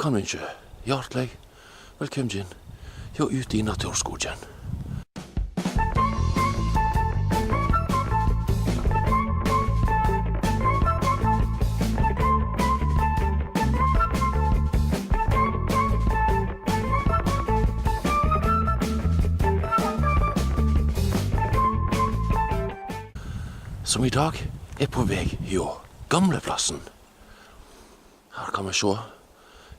kan vi ikke hjertelig velkommen ut i naturskogen. Som i dag på vei hjå gamleplassen. Her kan vi se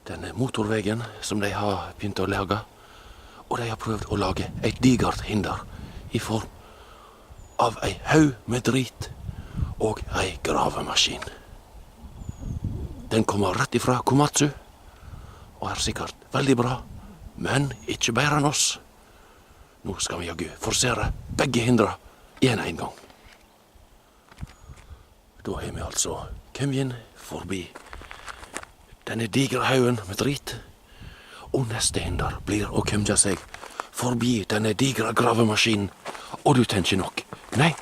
denne motorveien som de har begynt å lage. Og de har prøvd å lage et digert hinder i form av ei haug med drit og ei gravemaskin. Den kommer rett ifra Komatsu og er sikkert veldig bra, men ikke bedre enn oss. Nå skal vi jaggu forsere begge hindra en gang. Da har vi altså kommet forbi denne digre haugen med drit, og neste hinder blir å komme seg forbi denne digre gravemaskinen, og du tenker nok, nei,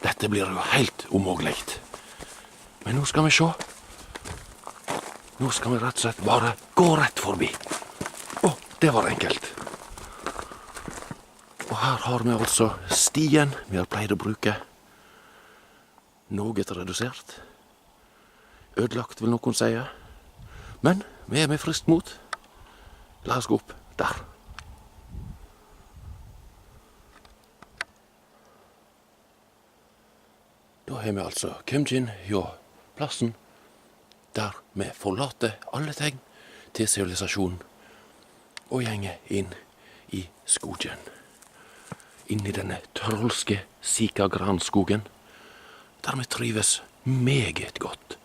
dette blir jo helt umulig. Men nå skal vi se. Nå skal vi rett og slett bare gå rett forbi. Det var enkelt. Og her har vi altså stien vi har pleid å bruke. Noe redusert. Ødelagt, vil noen si. Men vi er med friskt mot. La oss gå opp der. Da har vi altså kommet inn hjå plassen der vi forlater alle tegn til sivilisasjonen og gjenger inn i skogen. Inn i denne trolske Sikagranskogen, der vi trives meget godt.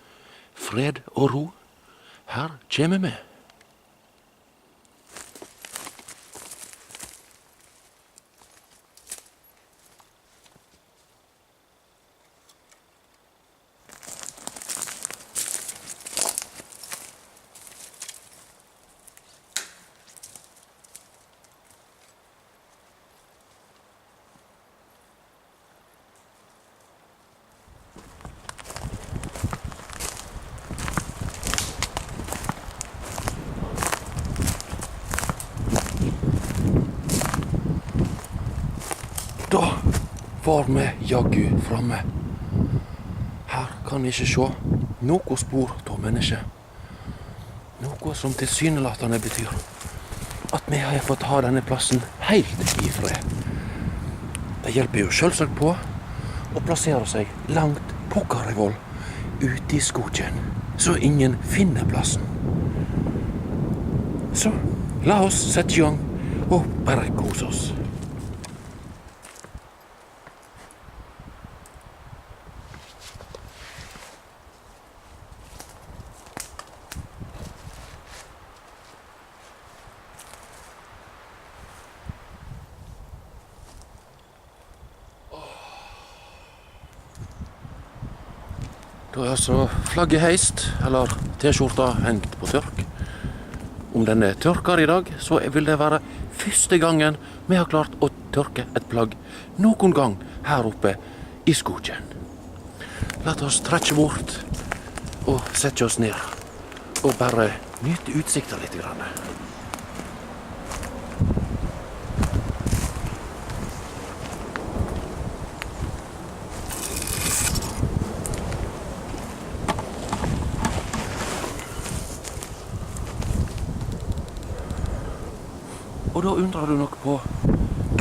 Fred og ro, her kommer vi. Da var vi jaggu framme. Her kan vi ikke se noe spor av menneske. Noe som tilsynelatende betyr at vi har fått ha denne plassen helt i fred. Det hjelper jo selvsagt på å plassere seg langt pokker i vold ute i skogen, så ingen finner plassen. Så la oss sette i gang og bare kose oss. Da er altså flagget heist, eller t-skjorta hengt på tørk. Om den tørker i dag, så vil det være første gangen vi har klart å tørke et plagg noen gang her oppe i skogen. La oss trekke bort og sette oss ned og bare nyte utsikta litt grann. Og da undrer du nok på,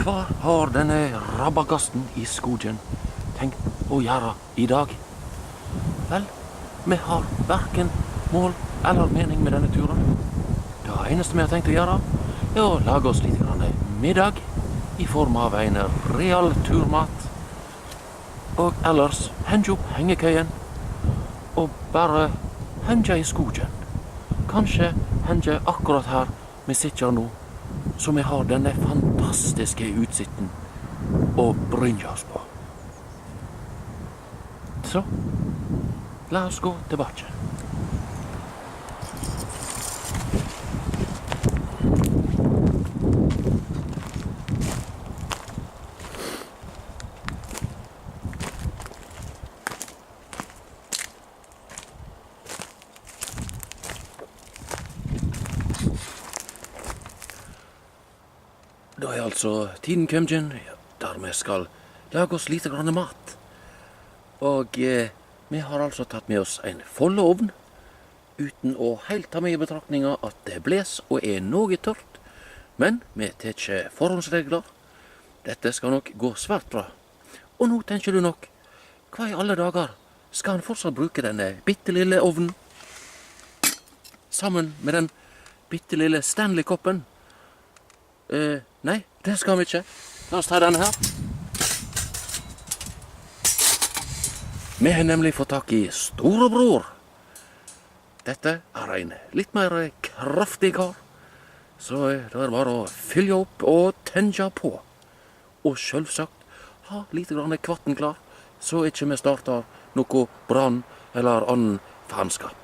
hva har denne rabagasten i skogen tenkt å gjøre i dag? Vel, vi har hverken mål eller mening med denne turen. Det eneste vi har tenkt å gjøre, er å lage oss litt grann middag i form av en real turmat, og ellers henge opp hengekøyen og bare henge i skogen. Kanskje henge akkurat her vi sitter nå, så vi har denne fantastiske utsikten å brynje oss på. Så, la oss gå tilbake. Da er altså tiden kommet der vi skal lage oss lite grann mat. Og vi har altså tatt med oss en foldeovn, uten å helt ta med i betraktninga at det bles og er noe tørt. Men vi tar ikke forhåndsregler. Dette skal nok gå svært bra. Og nå tenker du nok, hva i alle dager skal han fortsatt bruke denne bittelille ovnen? Sammen med den bittelille Stanley-koppen? Nei, det skal vi ikke. La oss ta denne her. Vi har nemlig fått tak i storebror. Dette er en litt mer kraftig kar. Så det er bare å fylle opp og tenne på. Og selvsagt ha lite grann kvatten klar, så ikke vi starter noe brann eller annen faenskap.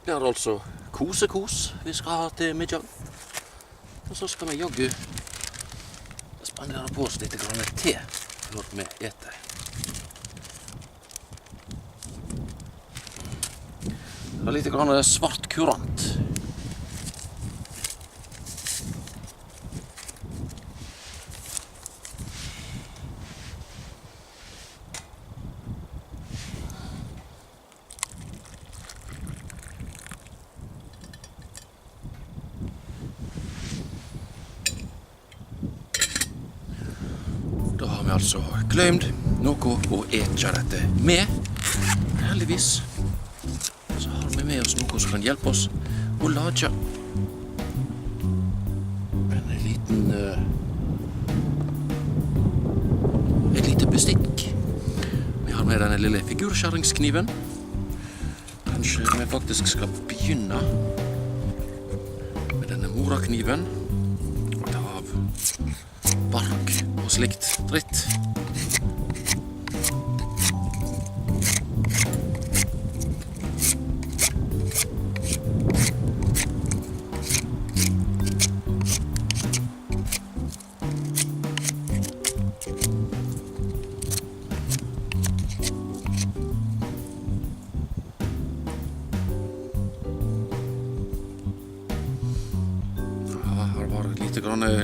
Det er altså kosekos vi skal ha til middag. Og så skal vi jaggu spandere på oss litt grann te når vi eter. Det er litt grann svart kurant. altså glemt noe å ete dette med. Heldigvis så har vi med oss noe som kan hjelpe oss å lage en liten et lite bestikk. Vi har med denne lille figurskjæringskniven. Kanskje vi faktisk skal begynne med denne morakniven og ta av bark og slikt dritt.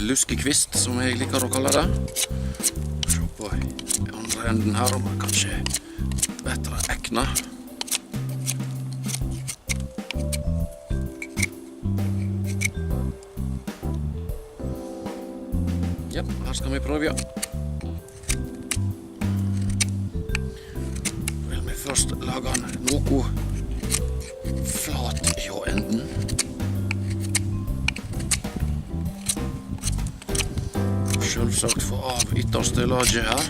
Luskekvist, som jeg liker å kalle det. Se på andre enden her, om det kanskje bedre ekna. Ja, her skal vi prøve, ja. Vil vi først lage noe flat hjå enden. Selvsagt få av ytterste laget her.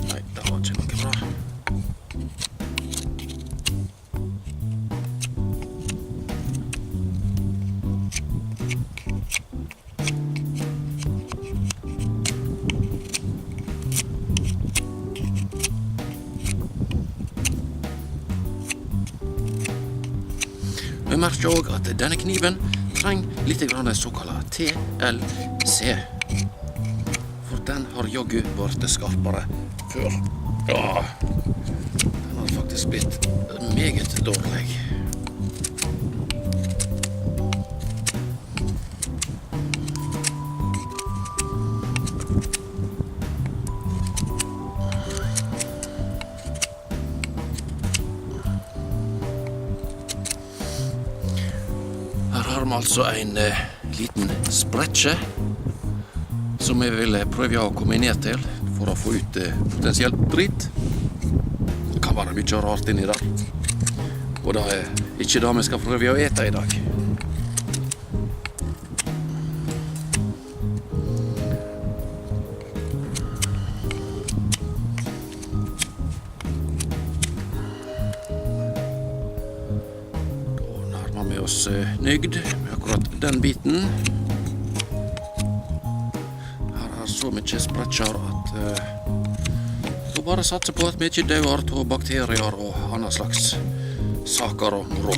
Nei, det var ikke noe bra. Vi merker også at denne kniven trenger litt såkalt TLC. Den har joggu vært skarpere før. Ja, den har faktisk blitt meget dårlig. Her har vi altså en liten spretje som vi vil prøve å komme ned til for å få ut potensielt dritt. Det kan være mye rart inni der. Og det er ikke det vi skal prøve å ete i dag. Da nærmer vi oss nøyd med akkurat den biten. Så mye spretcher at så bare satser på at vi ikke dør av bakterier og annen slags saker og moro.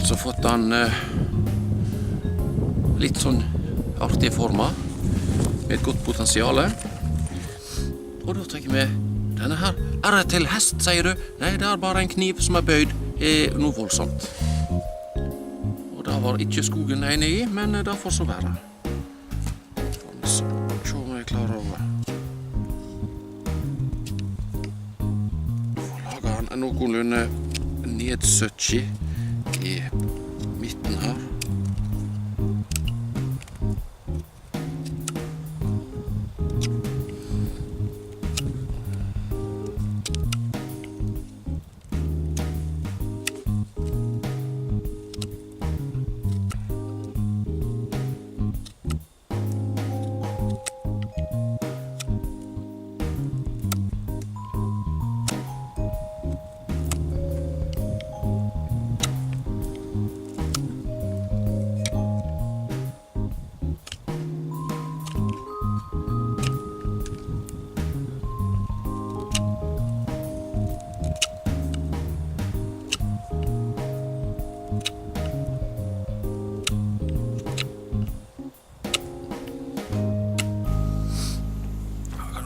Så fått den litt sånn artige former med et godt potensiale. Og da tenker vi, denne her, er det til hest, sier du? Nei, det er bare en kniv som er bøyd, noe voldsomt. Og det var ikke skogen enig i, men det får så være. Så se om jeg klarer å få lage den noenlunde nedsøttig i midten her.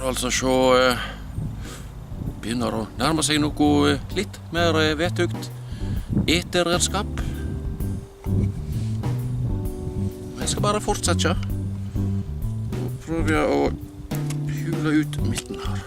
altså se begynner å nærme seg noe litt mer vettugt eterredskap. Jeg skal bare fortsette og prøve å hule ut midten her.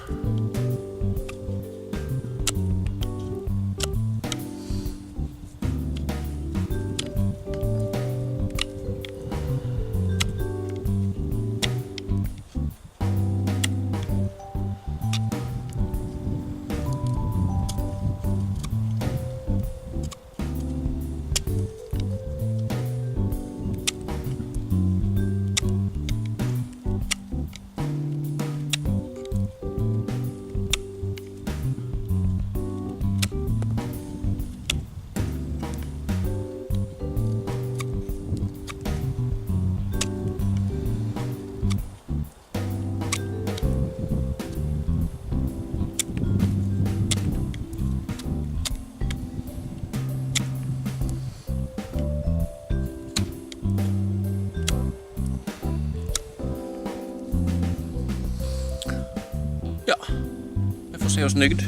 Ja, vi får se oss nygd.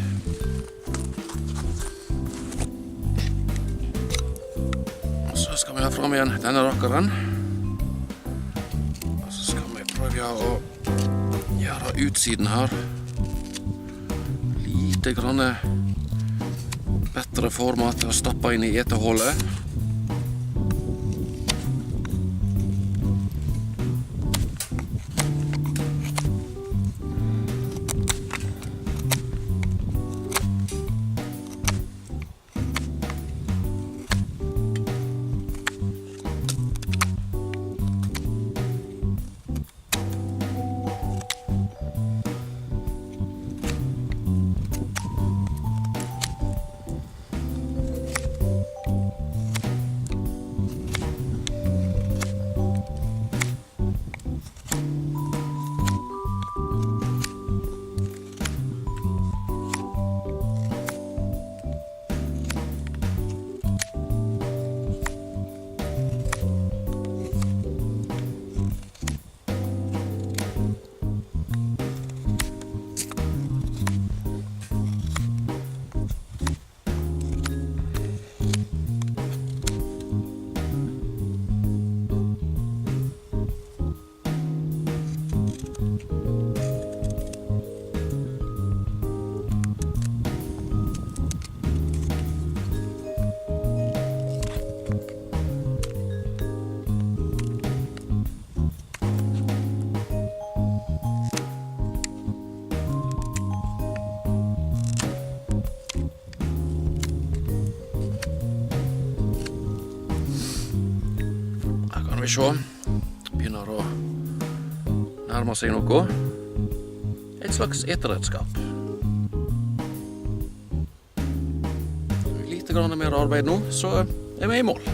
Og så skal vi ha fram igjen denne rakkeren. Og så skal vi prøve å gjøre utsiden her lite grann bedre format til å stappe inn i etehålet. Vi se, begynner å nærme seg noe. Et slags eterredskap. Litt grann mer arbeid nå, så er vi i mål.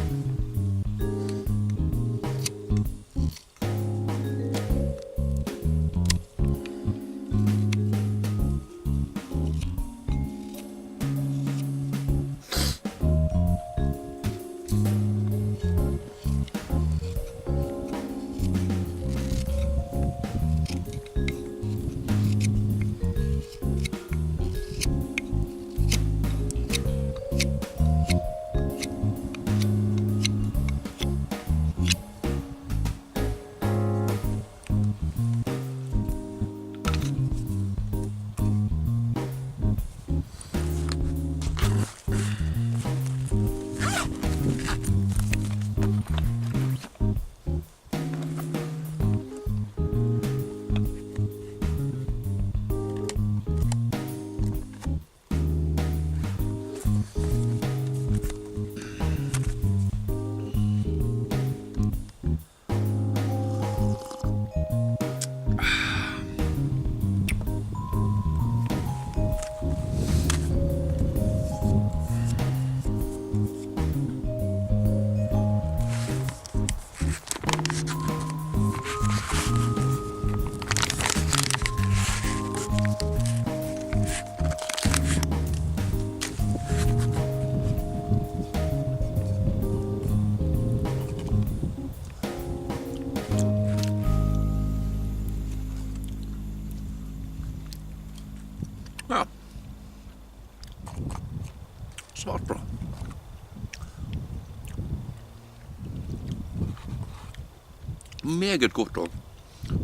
meget godt òg.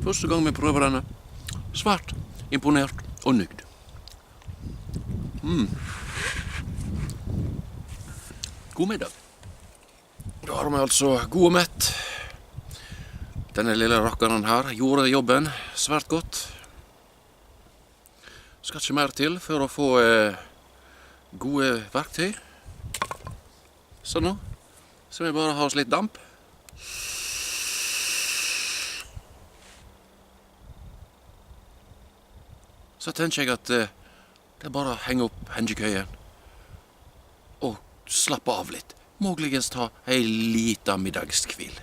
Første gang vi prøver denne. Svært imponert og nøyd. God middag. Da har vi altså god og mett. Denne lille rakkeren her gjorde jobben svært godt. Skal ikke mer til for å få gode verktøy. Sånn nå. Så vi bare har oss litt damp. Så tenker jeg at det er bare å henge opp hengekøyen og slappe av litt. Muligens ta ei lita middagskvil.